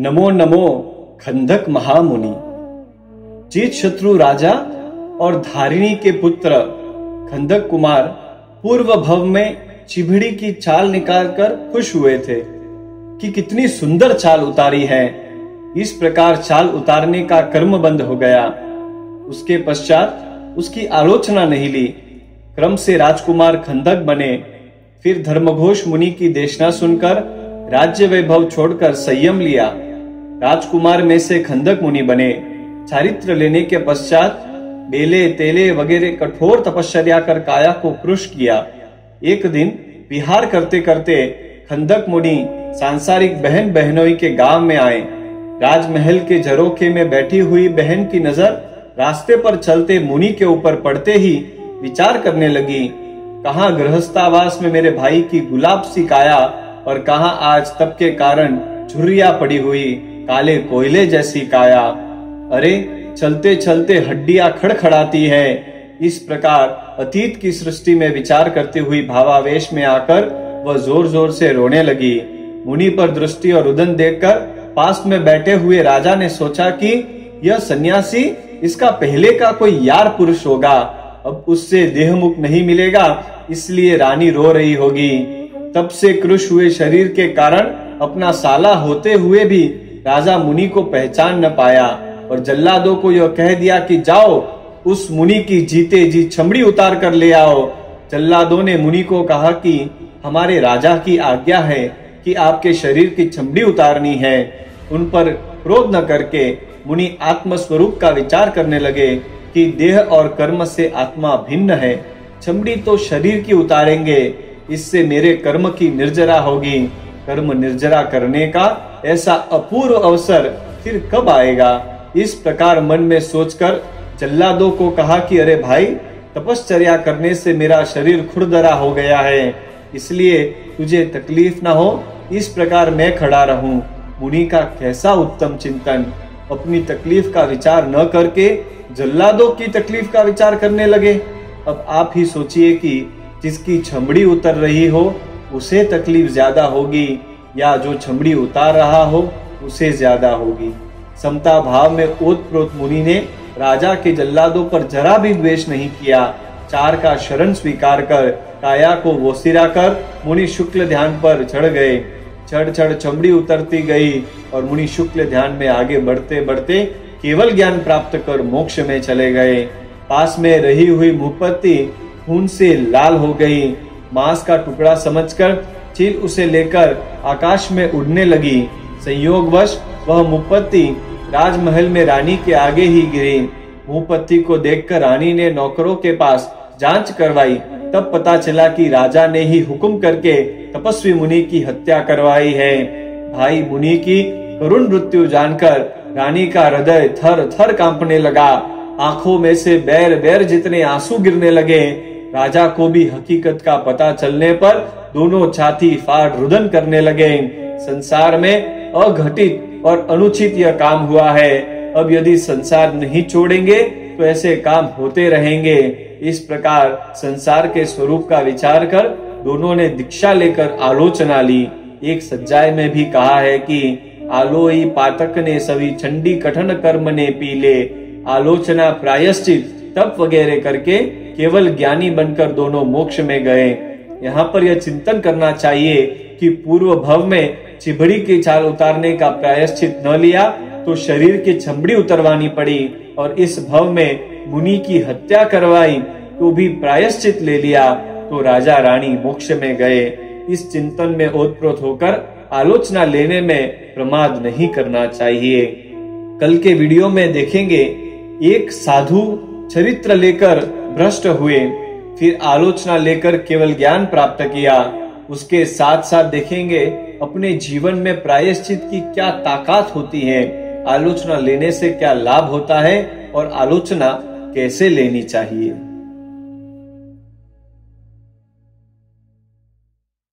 नमो नमो खंदक महामुनि। जीत शत्रु राजा और धारिणी के पुत्र खंदक कुमार पूर्व भव में चिभड़ी की चाल निकालकर खुश हुए थे कि कितनी सुंदर चाल उतारी है। इस प्रकार चाल उतारने का कर्म बंद हो गया। उसके पश्चात उसकी आलोचना नहीं ली। क्रम से राजकुमार खंदक बने। फिर धर्मघोष मुनि की देशना सुनकर राज्य वैभव छोड़कर संयम लिया। राजकुमार में से खंदक मुनि बने। चारित्र लेने के पश्चात बेले तेले वगैरह कठोर तपश्चर्या कर काया को कृश किया। एक दिन विहार करते करते खंदक मुनि सांसारिक बहन बहनोई के गांव में आए। राजमहल के झरोखे में बैठी हुई बहन की नजर रास्ते पर चलते मुनि के ऊपर पड़ते ही विचार करने लगी, कहाँ गृहस्थावास में मेरे भाई की गुलाब सी काया और कहाँ आज तप के कारण झुर्रिया पड़ी हुई काले कोयले जैसी काया। अरे चलते चलते हड्डियां खड़खड़ाती है। इस प्रकार अतीत की सृष्टि में विचार करती हुई भावावेश में आकर वह जोर जोर से रोने लगी। मुनि पर दृष्टि और रुदन देखकर पास में बैठे हुए राजा ने सोचा कि यह सन्यासी इसका पहले का कोई यार पुरुष होगा, अब उससे देहमुख नहीं मिलेगा, इसलिए रानी रो रही होगी। तब से कृश हुए शरीर के कारण अपना साला होते हुए भी राजा मुनि को पहचान न पाया और जल्लादों को यह कह दिया कि जाओ उस मुनि की जीते जी चमड़ी उतार कर ले आओ। जल्लादों ने मुनि को कहा कि हमारे राजा की आज्ञा है कि आपके शरीर की चमड़ी उतारनी है। उन पर क्रोध न करके मुनि आत्मस्वरूप का विचार करने लगे कि देह और कर्म से आत्मा भिन्न है। चमड़ी तो शरीर की उतारेंगे, इससे मेरे कर्म की निर्जरा होगी। कर्म निर्जरा करने का ऐसा अपूर्व अवसर फिर कब आएगा। इस प्रकार मन में सोचकर जल्लादों को कहा कि अरे भाई, तपश्चर्या करने से मेरा शरीर खुरदरा हो गया है, इसलिए तुझे तकलीफ ना हो इस प्रकार मैं खड़ा रहूं। मुनि का कैसा उत्तम चिंतन। अपनी तकलीफ का विचार न करके जल्लादों की तकलीफ का विचार करने लगे। अब आप ही सोचिए कि जिसकी चमड़ी उतर रही हो उसे तकलीफ ज्यादा होगी या जो चमड़ी उतार रहा हो उसे ज्यादा होगी। समता भाव में ओतप्रोत मुनि ने राजा के जल्लादों पर जरा भी द्वेष नहीं किया। चार का शरण स्वीकार कर काया को वोसिरा कर मुनि शुक्ल ध्यान पर चढ़ गए। चढ़ चढ़ चमड़ी उतरती गई और मुनि शुक्ल ध्यान में आगे बढ़ते बढ़ते केवल ज्ञान प्राप्त कर मोक्ष में चले गए। पास में रही हुई मुपत्ति खून से लाल हो गई। मांस का टुकड़ा समझकर चील उसे लेकर आकाश में उड़ने लगी। संयोगवश वह मुपत्ति राजमहल में रानी के आगे ही गिरी। मुपत्ति को देखकर रानी ने नौकरों के पास जांच करवाई। तब पता चला कि राजा ने ही हुक्म करके तपस्वी मुनि की हत्या करवाई है। भाई मुनि की करुण मृत्यु जानकर रानी का हृदय थर थर कांपने लगा। आंखों में से बैर बैर जितने आंसू गिरने लगे। राजा को भी हकीकत का पता चलने पर दोनों छाती फाड़ रुदन करने लगे। संसार में अघटित और अनुचित यह काम हुआ है। अब यदि संसार नहीं छोड़ेंगे तो ऐसे काम होते रहेंगे। इस प्रकार संसार के स्वरूप का विचार कर दोनों ने दीक्षा लेकर आलोचना ली। एक सज्जाए में भी कहा है कि आलोई पातक ने सभी चंडी कठन कर्म ने पीले। आलोचना प्रायश्चित तप वगैरह करके केवल ज्ञानी बनकर दोनों मोक्ष में गए। यहाँ पर यह चिंतन करना चाहिए कि पूर्व भव में चिभड़ी की चाल उतारने का प्रायश्चित न लिया तो शरीर की चमड़ी उतरवानी पड़ी, और इस भव में मुनि की हत्या करवाई तो भी प्रायश्चित ले लिया तो राजा रानी मोक्ष में गए। इस चिंतन में ओतप्रोत होकर आलोचना लेने में प्रमाद नहीं करना चाहिए। कल के वीडियो में देखेंगे एक साधु चरित्र लेकर भ्रष्ट हुए, फिर आलोचना लेकर केवल ज्ञान प्राप्त किया। उसके साथ साथ देखेंगे अपने जीवन में प्रायश्चित की क्या ताकत होती है, आलोचना लेने से क्या लाभ होता है और आलोचना कैसे लेनी चाहिए।